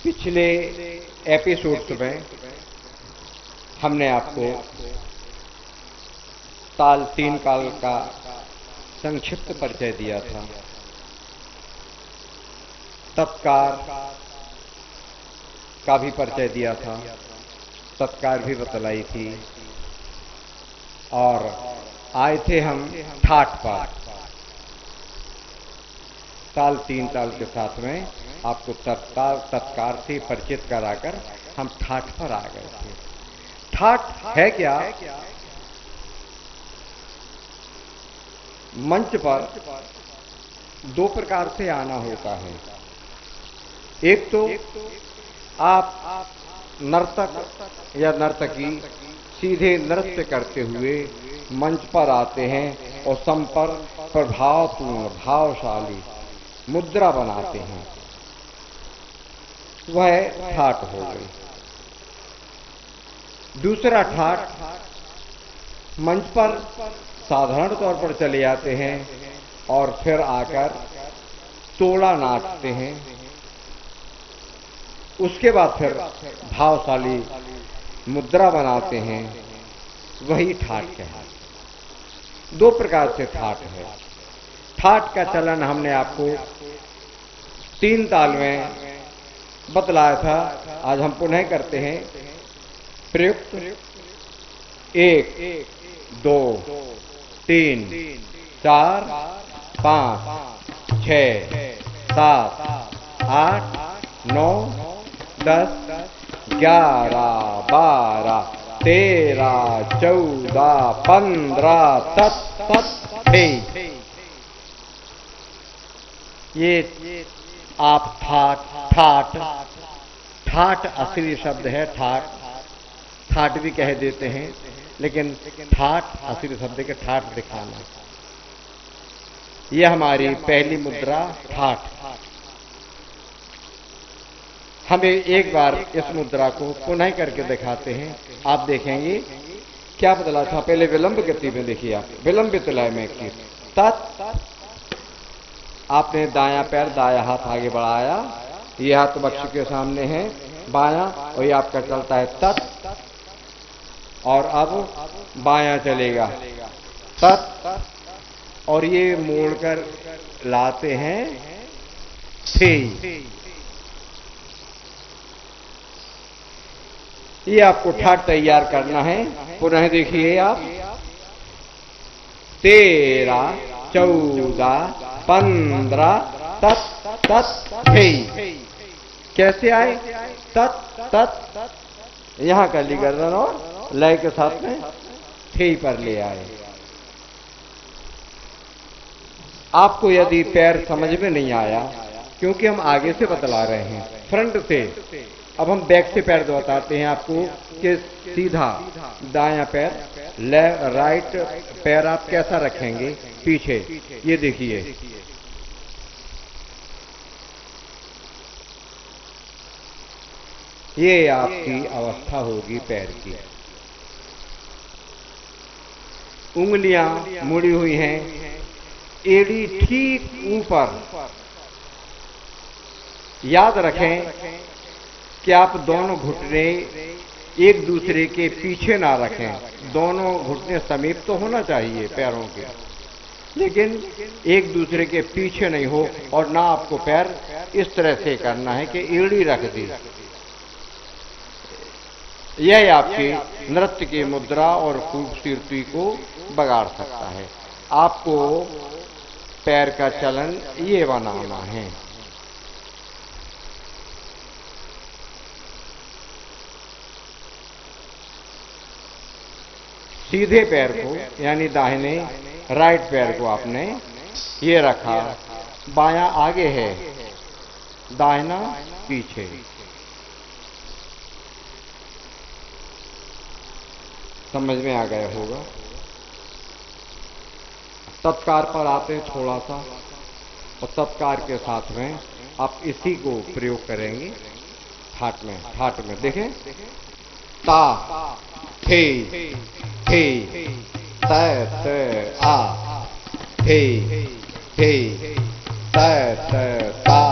पिछले एपिसोड्स में हमने आपको ताल तीन काल का संक्षिप्त परिचय दिया था। तत्कार का भी परिचय दिया था, तत्कार भी बतलाई थी, और आए थे हम ठाठ पर। ताल तीन ताल के साथ में आपको तत्कार से परिचित कराकर हम ठाठ पर आ गए थे। ठाठ है क्या? मंच पर दो प्रकार से आना होता है। एक तो आप नर्तक या नर्तकी सीधे नृत्य करते हुए मंच पर आते हैं और संपर्क प्रभावपूर्ण भावशाली मुद्रा बनाते हैं, वह ठाठ हो गई। दूसरा ठाठ, मंच पर साधारण तौर पर चले आते हैं और फिर आकर तोड़ा नाचते हैं, उसके बाद फिर भावशाली मुद्रा बनाते हैं, वही ठाठ है। दो प्रकार से ठाठ है। ठाठ का चलन हमने आपको तीन ताल में बतलाया था, आज हम पुनः करते हैं। प्रयुक्त 1 2 3 4 5 6 7 8 9 10 11 12 13 14 15 तत् ये आप ठाठ असली शब्द है। ठाठ भी कह देते हैं, लेकिन ठाठ असली शब्द के ठाठ दिखाना। यह हमारी पहली मुद्रा ठाठ। हमें एक बार इस मुद्रा को पुनः करके दिखाते हैं, आप देखेंगे क्या बदला था। पहले विलंब गति में देखिए, आप विलंबित लय में की तत्, आपने दायां पैर दायां हाथ आगे बढ़ाया, ये हाथ वक्ष के सामने है बायां, और ये आपका चलता है तत्, और अब बायां चलेगा तत्, और ये मोड़कर लाते हैं थे। ये आपको ठाठ तैयार करना है। पुनः देखिए आप, 13 14 15 तत् तत् थे। कैसे आए? तत् तत्, यहां कली गर्दन और लय के साथ में थे पर ले आए। आपको यदि पैर समझ में नहीं आया, क्योंकि हम आगे से बतला रहे हैं फ्रंट से, अब हम बैक से पैर बताते हैं आपको कि सीधा दायां पैर, राइट पैर आप कैसा रखेंगे पीछे। ये देखिए, ये आपकी अवस्था होगी पैर की। उंगलियां मुड़ी हुई हैं, एड़ी ठीक ऊपर। याद रखें कि आप दोनों घुटने एक दूसरे के पीछे ना रखें, दोनों घुटने समीप तो होना चाहिए पैरों के, लेकिन एक दूसरे के पीछे नहीं हो। और ना आपको पैर इस तरह से करना है कि एड़ी रख दी। यह आपके नृत्य की मुद्रा और खूबसूरती को बिगाड़ सकता है। आपको पैर का चलन ये बनाना है। सीधे पैर को, यानी दाहिने राइट पैर को आपने ये रखा, बायां आगे है, दाहिना पीछे। समझ में आ गया होगा। तत्कार पर आते हैं थोड़ा सा, और तत्कार के साथ में आप इसी को प्रयोग करेंगे ठाठ में। देखें, ता थे थे त आ थे थे त ता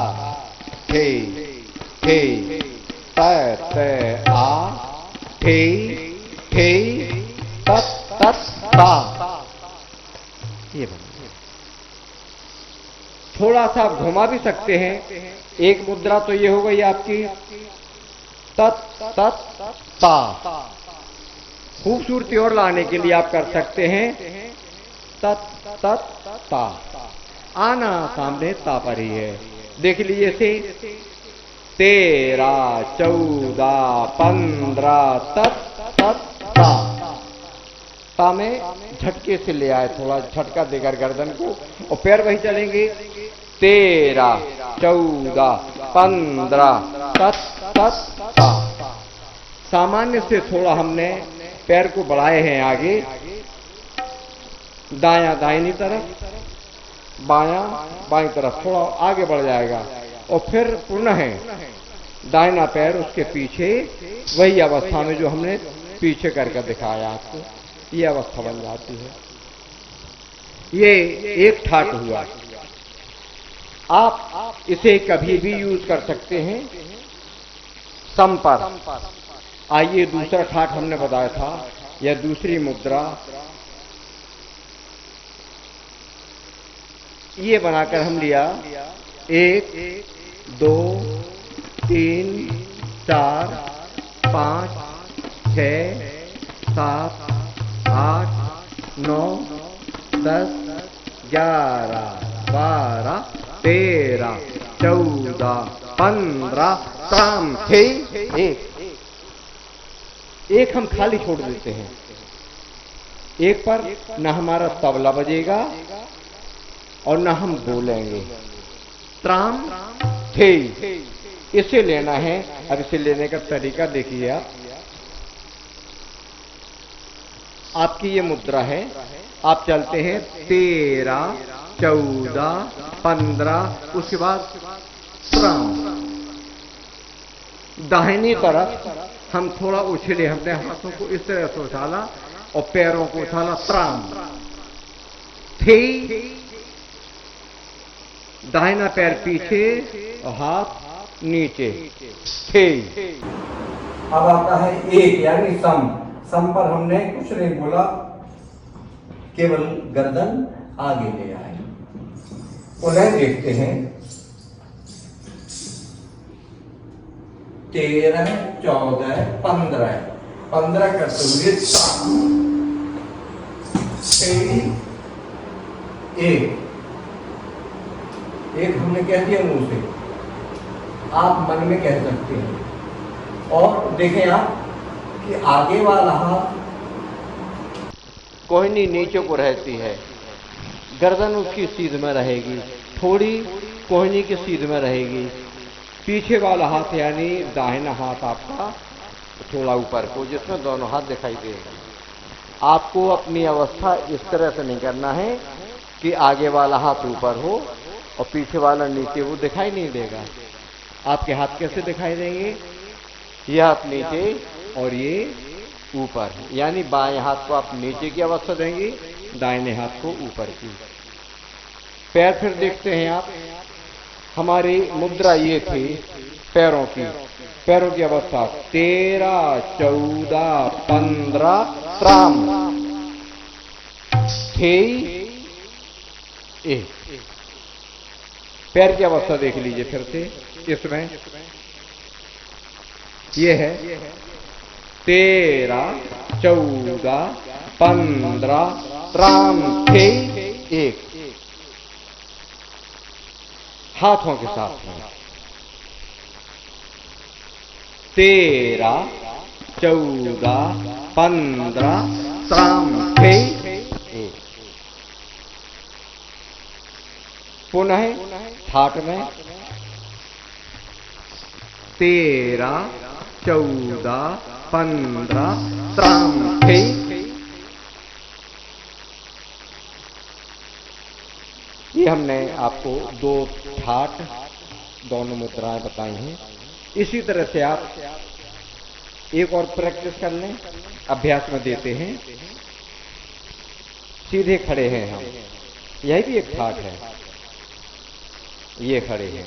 थे ठे त ते आ ठे ठे तत तत ता। ये बन थोड़ा सा आप घुमा भी सकते हैं। एक मुद्रा तो ये हो गई आपकी तत तत ता। खूबसूरती और लाने के लिए आप कर सकते हैं तत तत ता। आना सामने ता पर ही है। देख लीजिए से 13 14 15 तत तत ता। ता में झटके से ले आए, थोड़ा झटका देकर गर्दन को, और पैर वही चलेंगे 13 14 15 तत तत ता। सामान्य से थोड़ा हमने पैर को बढ़ाए हैं आगे, दायां दाहिनी तरफ, बायां बाईं तरफ, थोड़ा आगे बढ़ जाएगा, और फिर पुनः दाहिना पैर उसके पीछे, वही अवस्था में जो हमने पीछे करके दिखाया आपको, ये अवस्था बन जाती है। ये एक ठाट हुआ। आप इसे कभी भी यूज कर सकते हैं सम पर। आइए दूसरा ठाट हमने बताया था, या दूसरी मुद्रा ये बनाकर हम लिया 1 2 3 4 5 6 7 8 9 10 11 12 13 14 15 त्राम थे एक हम खाली छोड़ देते हैं। एक पर न हमारा तबला बजेगा और न हम बोलेंगे। त्राम थे इसे लेना है। अब इसे लेने का तरीका देखिए आप। आपकी ये मुद्रा है, आप चलते हैं 13 14 15, उसके बाद त्राम। दाहिनी तरफ हम थोड़ा उछले, हमने हाथों को इस तरह से उछाला और पैरों को उछाला, त्राम थे। दाहिना पैर पीछे और हाथ नीचे, थे। अब आता है एक, यानी सम। सम पर हमने कुछ नहीं बोला, केवल गर्दन आगे ले आए। उन्हें देखते हैं 13 14 15 15 करते हुए एक हमने कह दिया मुंह से, आप मन में कह सकते हैं। और देखें आप कि आगे वाला हाथ कोहनी नीचे को रहती है, गर्दन उसकी सीध में रहेगी, थोड़ी कोहनी की सीध में रहेगी। पीछे वाला हाथ यानी दाहिना हाथ आपका थोड़ा ऊपर को, जिसमें दोनों हाथ दिखाई देगा। आपको अपनी अवस्था इस तरह से नहीं करना है कि आगे वाला हाथ ऊपर हो और पीछे वाला नीचे, वो दिखाई नहीं देगा। आपके हाथ कैसे दिखाई देंगे? ये हाथ नीचे और ये ऊपर, यानी बाएं हाथ को आप नीचे की अवस्था देंगे, दाहिने हाथ को ऊपर की। पैर फिर देखते हैं आप। हमारी मुद्रा ये थी पैरों की। पैरों की अवस्था 13 14 15 त्राम थे एक। पैर की अवस्था देख लीजिए फिर से। इसमें ये है 13 14 15 त्राम थे एक, हाथों के साथ में 13 14 15 त्राम थे एक। पुनः ठाट में 13 14 15 त्राम थे। ये हमने आपको दो ठाट, दोनों मुद्राएं बताई हैं। इसी तरह से आप एक और प्रैक्टिस कर लें, अभ्यास में देते हैं। सीधे खड़े हैं हम, यही भी एक ठाट है। ये खड़े हैं,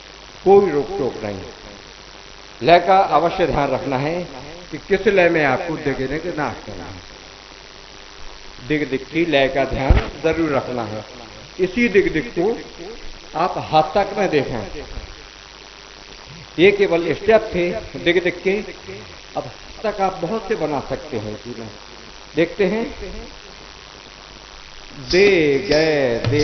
कोई रोक टोक नहीं। लय का अवश्य ध्यान रखना है कि किस लय में आपको दिग दिग नाच करना है। दिग दिग की लय का ध्यान जरूर रखना है। इसी दिग दिग को आप हाथ तक में देखें। ये केवल स्टेप थे दिग दिग के, अब तक आप बहुत से बना सकते हैं। इसमें देखते हैं, दे गए थे,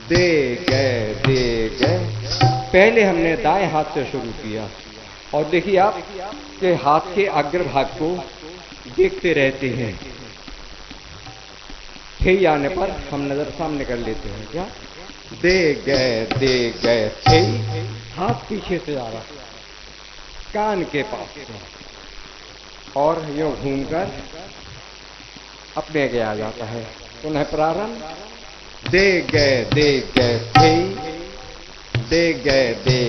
दे गए। पहले हमने दाएं हाथ से शुरू किया और देखिए आप के हाथ के अग्रभाग को देखते रहते हैं। थे आने पर हम नजर सामने कर लेते हैं। क्या दे गए थे, हाथ पीछे से आ रहा कान के पास और यूं घूमकर अपने के आ जाता है। पुनः प्रारंभ, दे गए थे, दे गए थे,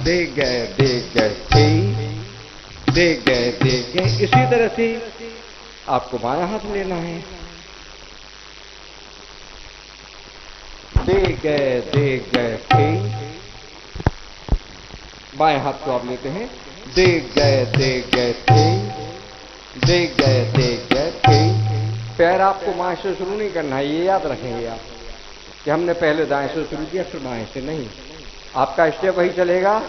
दे गए थे, दे गए। इसी तरह से आपको बायां हाथ लेना है। दे गए थे, बाएं हाथ को आप लेते हैं। दे गए थे, दे गए थे। पैर आपको बाएं से शुरू नहीं करना है, ये याद रखेंगे आप कि हमने पहले दाएं से शुरू किया फिर बाएं से नहीं। आपका स्टेप वही चलेगा,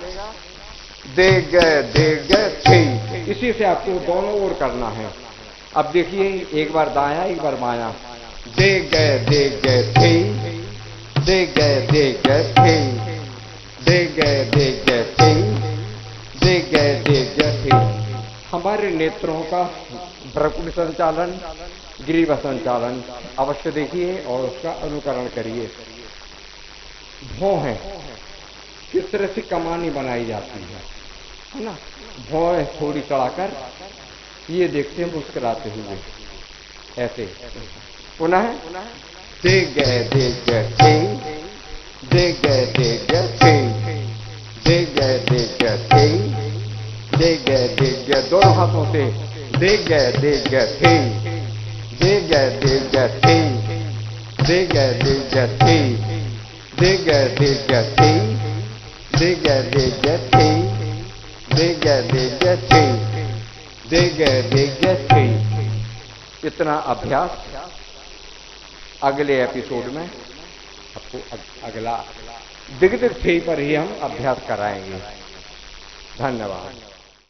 दे गए थे। इसी से आपको दोनों ओर करना है। अब देखिए, एक बार दायां एक बार बायां। दे गए थे, दे गए थे, दे गए थे, दे गए थे। हमारे नेत्रों का भ्रकुटी संचालन, ग्रीव संचालन अवश्य देखिए और उसका अनुकरण करिए। भौं है, किस तरह से कमानी बनाई जाती है ना। भौं थोड़ी चढ़ाकर ये देखते हैं मुस्कुराते हुए ऐसे। पुनः दे गए थे, दे गए थे, दे गए थे, दे गए। दोनों हाथों से दे गए थे, दे गए थे, दे गए थे, दे गए थे, दे गए थे, दे गए थे, दे गए थे। इतना अभ्यास अगले एपिसोड में आपको अगला दिग दिग थे पर ही हम अभ्यास कराएंगे। धन्यवाद।